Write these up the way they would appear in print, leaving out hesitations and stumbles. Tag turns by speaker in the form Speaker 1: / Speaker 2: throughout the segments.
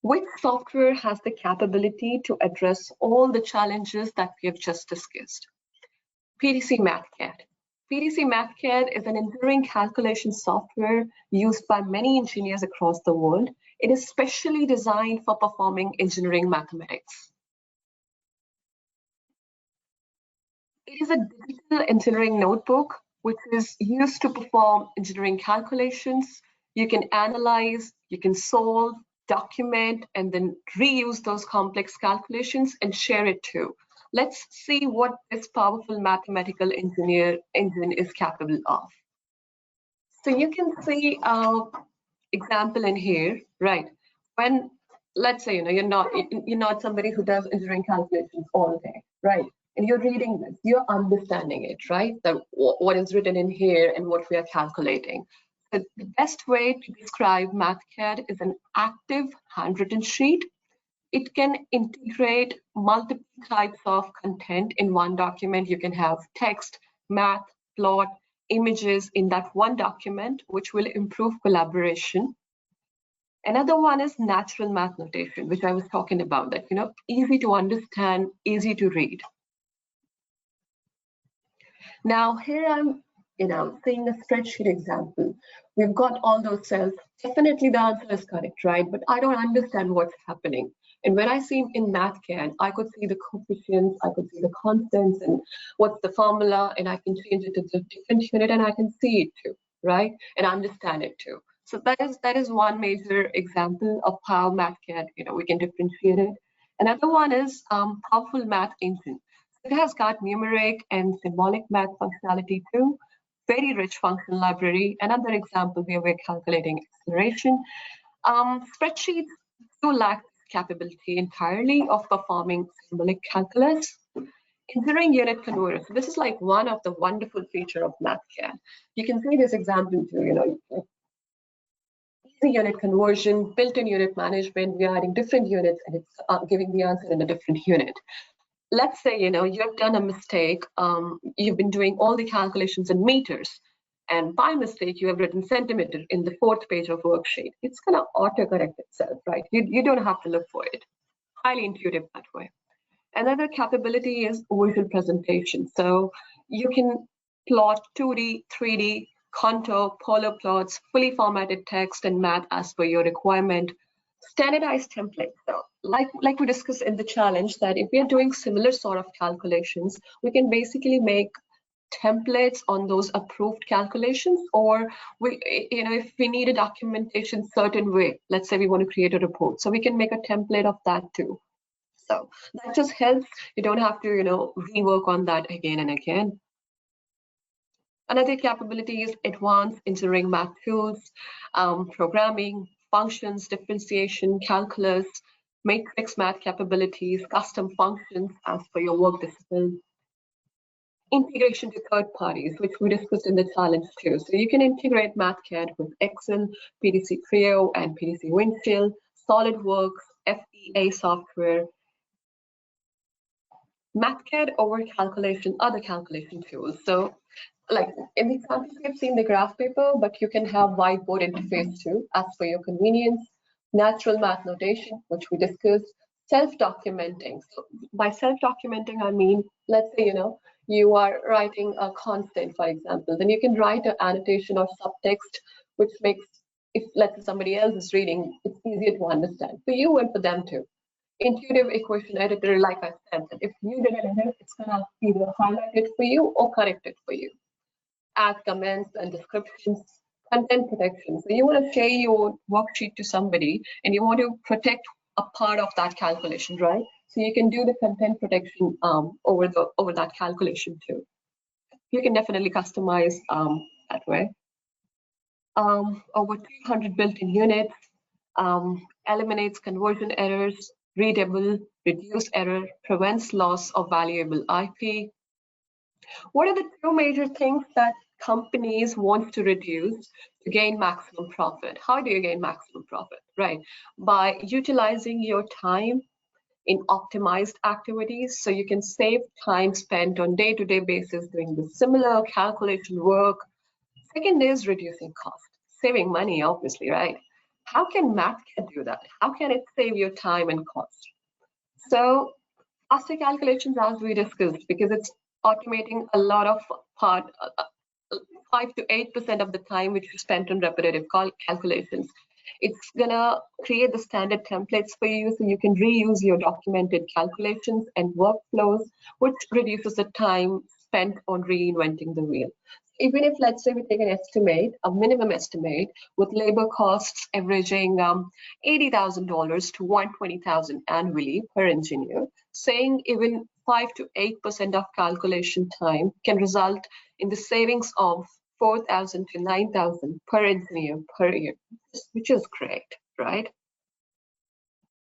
Speaker 1: Which software has the capability to address all the challenges that we have just discussed? PDC Mathcad. PDC Mathcad is an engineering calculation software used by many engineers across the world. It is specially designed for performing engineering mathematics. It is a digital engineering notebook which is used to perform engineering calculations. You can analyze, you can solve, document, and then reuse those complex calculations and share it too. Let's see what this powerful mathematical engine is capable of. So you can see an example in here, right? When, let's say, you're not somebody who does engineering calculations all day, right? And you're reading this, you're understanding it, right? What is written in here and what we are calculating. So the best way to describe Mathcad is an active handwritten sheet. It can integrate multiple types of content in one document. You can have text, math, plot, images in that one document, which will improve collaboration. Another one is natural math notation, which I was talking about, that, easy to understand, easy to read. Now here I'm, seeing a spreadsheet example. We've got all those cells. Definitely the answer is correct, right? But I don't understand what's happening. And when I see in Mathcad, I could see the coefficients, I could see the constants and what's the formula, and I can change it to the different unit and I can see it too, right? And understand it too. So that is one major example of how Mathcad, we can differentiate it. Another one is powerful math engine. It has got numeric and symbolic math functionality too. Very rich function library. Another example where we're calculating acceleration. Spreadsheets do lack capability entirely of performing symbolic calculus. Engineering unit converters. This is like one of the wonderful features of Mathcad. You can see this example too, easy unit conversion, built-in unit management. We're adding different units and it's giving the answer in a different unit. Let's say, you have done a mistake. You've been doing all the calculations in meters, and by mistake, you have written centimeter in the 4th page of worksheet. It's going to autocorrect itself, right? You don't have to look for it. Highly intuitive that way. Another capability is visual presentation. So you can plot 2D, 3D, contour, polar plots, fully formatted text and math as per your requirement. Standardized templates. So like we discussed in the challenge, that if we are doing similar sort of calculations, we can basically make templates on those approved calculations, or if we need a documentation certain way, let's say we want to create a report, so we can make a template of that too. So that just helps. You don't have to rework on that again and again. Another capability is advanced engineering math tools, programming, functions, differentiation, calculus, matrix math capabilities, custom functions as per your work discipline. Integration to third parties, which we discussed in the challenge too. So you can integrate Mathcad with Excel, PDC Creo, and PDC Windshield, SolidWorks, FEA software, Mathcad over calculation, other calculation tools. So like in the example, we've seen the graph paper, but you can have whiteboard interface too, as per your convenience. Natural math notation, which we discussed. Self-documenting. So by self-documenting, I mean, let's say, you are writing a constant, for example, then you can write an annotation or subtext, which makes, if let's say somebody else is reading, it's easier to understand for you and for them too. Intuitive equation editor, like I said, that if you did an edit, it's going to either highlight it for you or correct it for you. Add comments and descriptions. Content protection. So you want to share your worksheet to somebody and you want to protect a part of that calculation, right? So you can do the content protection over that calculation too. You can definitely customize that way. Over 200 built-in units, eliminates conversion errors, readable, reduce error, prevents loss of valuable IP. What are the two major things that companies want to reduce to gain maximum profit? How do you gain maximum profit? Right, by utilizing your time in optimized activities, so you can save time spent on day-to-day basis doing the similar calculation work. Second is reducing cost, saving money, obviously, right? how can Mathcad do that? How can it save your time and cost? So faster calculations, as we discussed, because it's automating a lot of 5 to 8% of the time which you spent on repetitive calculations. It's gonna create the standard templates for you so you can reuse your documented calculations and workflows, which reduces the time spent on reinventing the wheel. Even if, let's say, we take an estimate, a minimum estimate, with labor costs averaging $80,000 to $120,000 annually per engineer, saying even 5 to 8% of calculation time can result in the savings of 4,000 to 9,000 per engineer per year, which is great, right?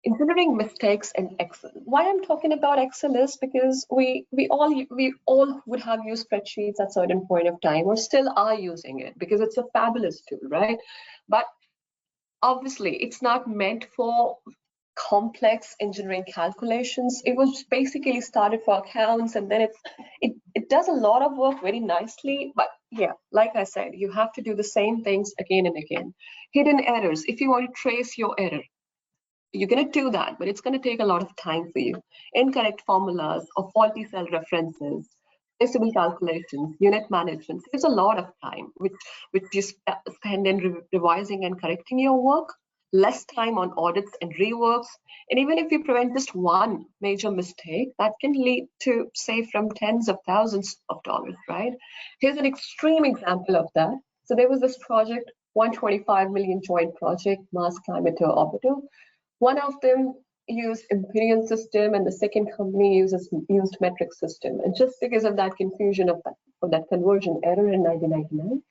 Speaker 1: Engineering mistakes in Excel. Why I'm talking about Excel is because we all would have used spreadsheets at a certain point of time, or still are using it because it's a fabulous tool, right? But obviously, it's not meant for complex engineering calculations. It was basically started for accounts, and then it does a lot of work very nicely. But yeah, like I said, you have to do the same things again and again. Hidden errors. If you want to trace your error, you're going to do that, but it's going to take a lot of time for you. Incorrect formulas or faulty cell references, traceable calculations, unit management. There's a lot of time which you spend in revising and correcting your work, less time on audits and reworks. And even if you prevent just one major mistake, that can lead to save from tens of thousands of dollars, right? Here's an extreme example of that. So there was this project, 125 million joint project, Mars Climate Orbiter. One of them used Imperial system, and the second company used metric system. And just because of that confusion of that conversion error in 1999,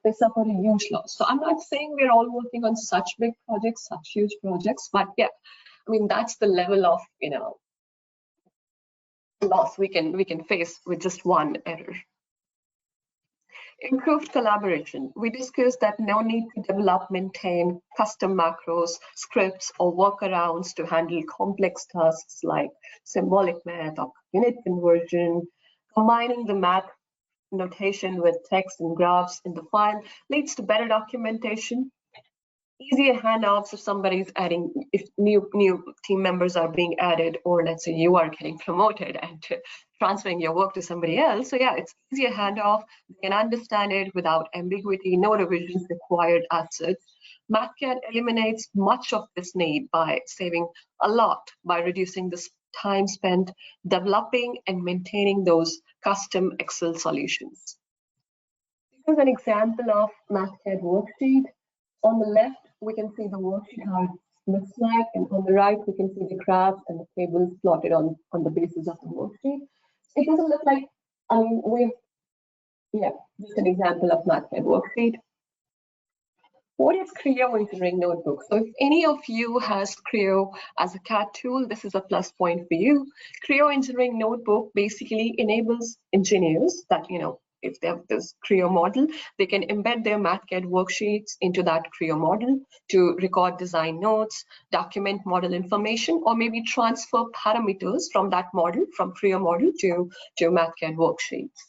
Speaker 1: they suffered a huge loss. So I'm not saying we're all working on such big projects, such huge projects, but yeah, I mean that's the level of loss we can face with just one error. Improved collaboration. We discussed that no need to develop, maintain custom macros, scripts, or workarounds to handle complex tasks like symbolic math or unit conversion. Combining the math notation with text and graphs in the file leads to better documentation, easier handoffs if somebody's adding, if new team members are being added, or let's say you are getting promoted and transferring your work to somebody else. So yeah, it's easier handoff. They can understand it without ambiguity, no revisions required as such. Mathcad eliminates much of this need by saving a lot by reducing the time spent developing and maintaining those custom Excel solutions. This is an example of Mathcad worksheet. On the left, we can see the worksheet, how it looks like, and on the right, we can see the graphs and the tables plotted on the basis of the worksheet. It doesn't look like, I mean, just an example of Mathcad worksheet. What is Creo Engineering Notebook? So if any of you has Creo as a CAD tool, this is a plus point for you. Creo Engineering Notebook basically enables engineers that, if they have this Creo model, they can embed their Mathcad worksheets into that Creo model to record design notes, document model information, or maybe transfer parameters from that model, from Creo model to Mathcad worksheets.